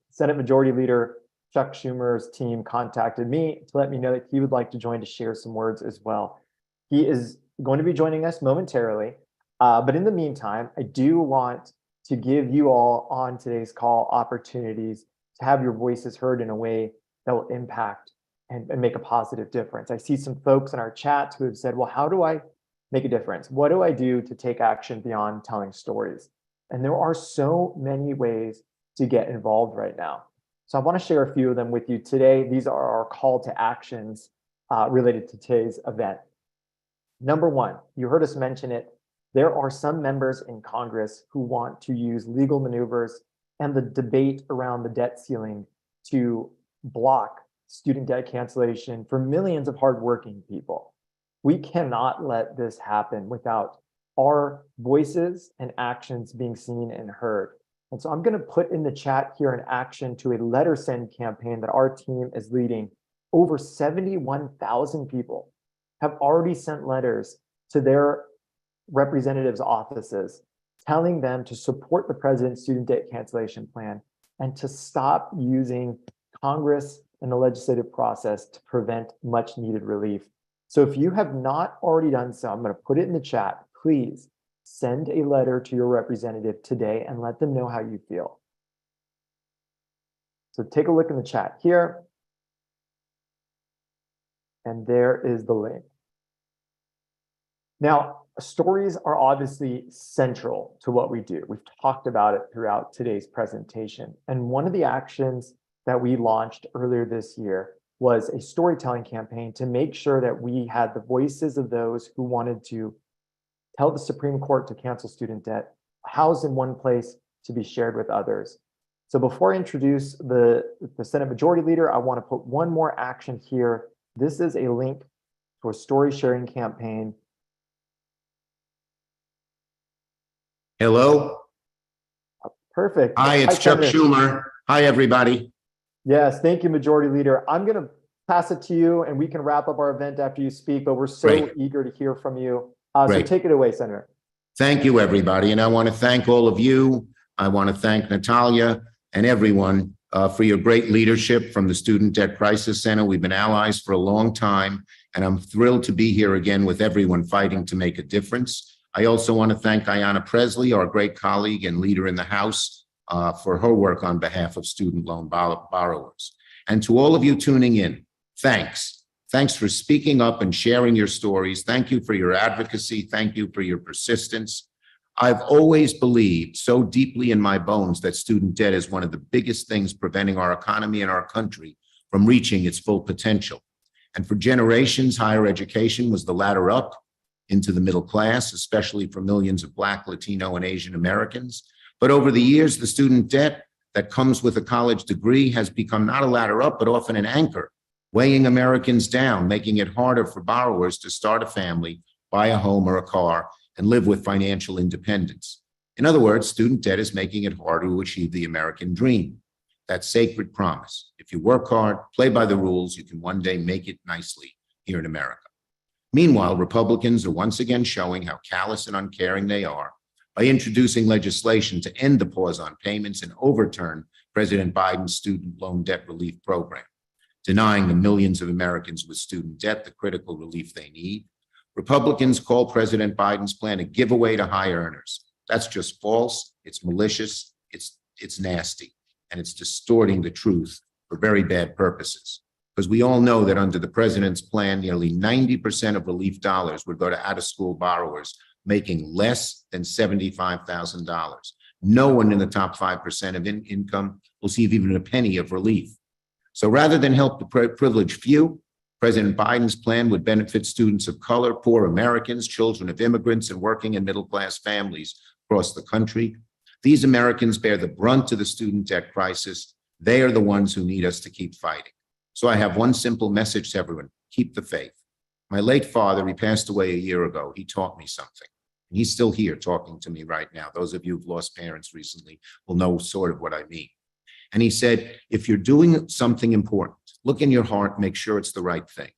Senate Majority Leader Chuck Schumer's team contacted me to let me know that he would like to join to share some words as well. He is going to be joining us momentarily, but in the meantime, I do want to give you all on today's call opportunities to have your voices heard in a way that will impact and make a positive difference. I see some folks in our chat who have said, well, how do I make a difference? What do I do to take action beyond telling stories? And there are so many ways to get involved right now. So I want to share a few of them with you today. These are our call to actions related to today's event. Number one, you heard us mention it. There are some members in Congress who want to use legal maneuvers and the debate around the debt ceiling to block student debt cancellation for millions of hardworking people. We cannot let this happen without our voices and actions being seen and heard. And so I'm going to put in the chat here an action to a letter send campaign that our team is leading. Over 71,000 people have already sent letters to their representatives' offices telling them to support the president's student debt cancellation plan and to stop using Congress and the legislative process to prevent much needed relief. So if you have not already done so, I'm going to put it in the chat. Please send a letter to your representative today and let them know how you feel. So take a look in the chat here. And there is the link. Now, stories are obviously central to what we do. We've talked about it throughout today's presentation. And one of the actions that we launched earlier this year was a storytelling campaign to make sure that we had the voices of those who wanted to tell the Supreme Court to cancel student debt housed in one place to be shared with others. So before I introduce the Senate Majority Leader, I want to put one more action here. This is a link to a story sharing campaign. Hello. Perfect. Hi, it's Chuck Schumer. Hi, everybody. Yes, thank you, Majority Leader. I'm going to pass it to you and we can wrap up our event after you speak, but we're so eager to hear from you. So take it away, Senator. Thank you, everybody. And I want to thank all of you. I want to thank Natalia and everyone for your great leadership from the Student Debt Crisis Center. We've been allies for a long time, and I'm thrilled to be here again with everyone fighting to make a difference. I also want to thank Ayanna Pressley, our great colleague and leader in the House, for her work on behalf of student loan borrowers. And to all of you tuning in, thanks. Thanks for speaking up and sharing your stories. Thank you for your advocacy. Thank you for your persistence. I've always believed so deeply in my bones that student debt is one of the biggest things preventing our economy and our country from reaching its full potential. And for generations, higher education was the ladder up into the middle class, especially for millions of Black, Latino, and Asian Americans. But over the years, the student debt that comes with a college degree has become not a ladder up, but often an anchor, weighing Americans down, making it harder for borrowers to start a family, buy a home or a car, and live with financial independence. In other words, student debt is making it harder to achieve the American dream, that sacred promise. If you work hard, play by the rules, you can one day make it nicely here in America. Meanwhile, Republicans are once again showing how callous and uncaring they are by introducing legislation to end the pause on payments and overturn President Biden's student loan debt relief program, denying the millions of Americans with student debt the critical relief they need. Republicans call President Biden's plan a giveaway to high earners. That's just false, it's malicious, it's nasty, and it's distorting the truth for very bad purposes. Because we all know that under the president's plan, nearly 90% of relief dollars would go to out-of-school borrowers making less than $75,000. No one in the top 5% of income will see even a penny of relief. So rather than help the privileged few, President Biden's plan would benefit students of color, poor Americans, children of immigrants, and working and middle-class families across the country. These Americans bear the brunt of the student debt crisis. They are the ones who need us to keep fighting. So I have one simple message to everyone: keep the faith. My late father, he passed away a year ago. He taught me something. He's still here talking to me right now. Those of you who've lost parents recently will know sort of what I mean. And he said, if you're doing something important, look in your heart, make sure it's the right thing.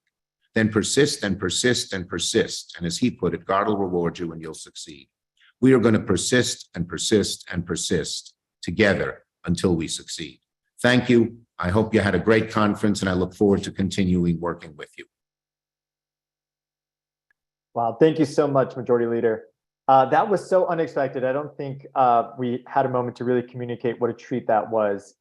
Then persist and persist and persist. And as he put it, God will reward you and you'll succeed. We are going to persist and persist and persist together until we succeed. Thank you. I hope you had a great conference, and I look forward to continuing working with you. Wow, thank you so much, Majority Leader. That was so unexpected. I don't think we had a moment to really communicate what a treat that was.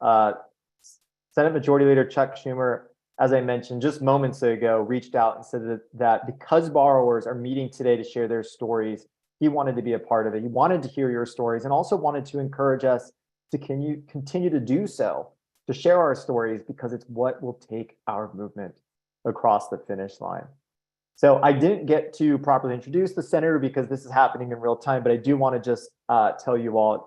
Senate Majority Leader Chuck Schumer, as I mentioned just moments ago, reached out and said that because borrowers are meeting today to share their stories, he wanted to be a part of it. He wanted to hear your stories and also wanted to encourage us to continue to do so, to share our stories, because it's what will take our movement across the finish line. So I didn't get to properly introduce the senator because this is happening in real time, but I do want to just tell you all,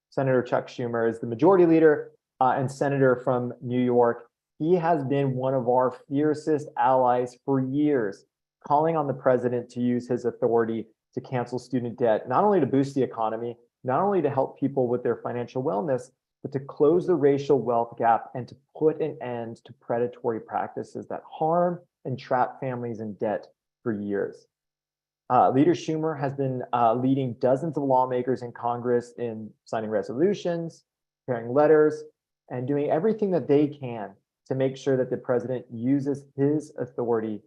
Senator Chuck Schumer is the majority leader and senator from New York. He has been one of our fiercest allies for years, calling on the president to use his authority to cancel student debt, not only to boost the economy, not only to help people with their financial wellness, but to close the racial wealth gap and to put an end to predatory practices that harm and trap families in debt for years. Leader Schumer has been leading dozens of lawmakers in Congress in signing resolutions, preparing letters, and doing everything that they can to make sure that the president uses his authority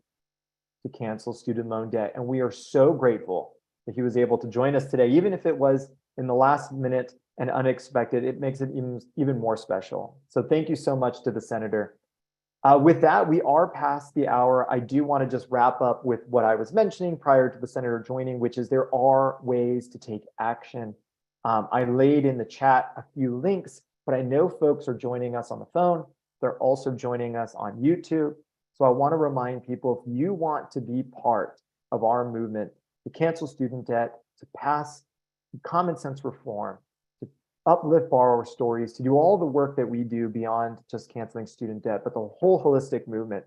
to cancel student loan debt. And we are so grateful that he was able to join us today, even if it was in the last minute and unexpected. It makes it even more special. So thank you so much to the senator. With that, we are past the hour. I do want to just wrap up with what I was mentioning prior to the senator joining, which is there are ways to take action. I laid in the chat a few links, but I know folks are joining us on the phone. They're also joining us on YouTube. So I want to remind people, if you want to be part of our movement to cancel student debt, to pass common sense reform, to uplift borrower stories, to do all the work that we do beyond just canceling student debt, but the whole holistic movement,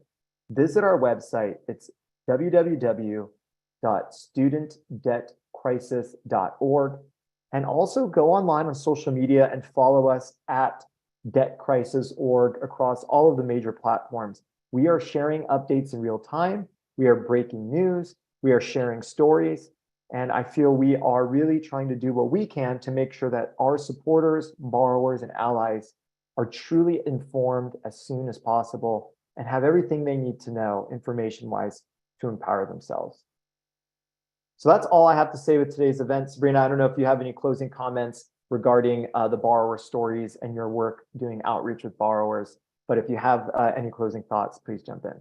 visit our website. It's www.studentdebtcrisis.org. And also go online on social media and follow us at debtcrisis.org across all of the major platforms. We are sharing updates in real time. We are breaking news. We are sharing stories. And I feel we are really trying to do what we can to make sure that our supporters, borrowers, and allies are truly informed as soon as possible and have everything they need to know information-wise to empower themselves. So that's all I have to say with today's event. Sabrina, I don't know if you have any closing comments regarding the borrower stories and your work doing outreach with borrowers, but if you have any closing thoughts, please jump in.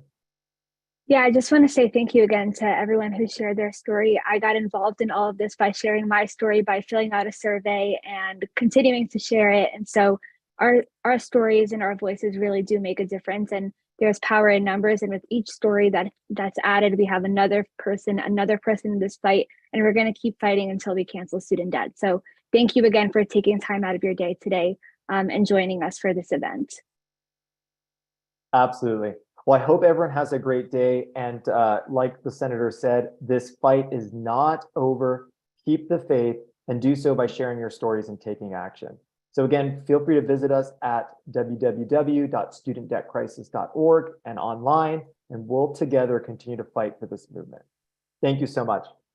Yeah, I just want to say thank you again to everyone who shared their story. I got involved in all of this by sharing my story, by filling out a survey and continuing to share it. And so our stories and our voices really do make a difference. And there's power in numbers. And with each story that's added, we have another person in this fight. And we're going to keep fighting until we cancel student debt. So thank you again for taking time out of your day today and joining us for this event. Absolutely. Well, I hope everyone has a great day. And like the senator said, this fight is not over. Keep the faith and do so by sharing your stories and taking action. So again, feel free to visit us at www.studentdebtcrisis.org and online, and we'll together continue to fight for this movement. Thank you so much.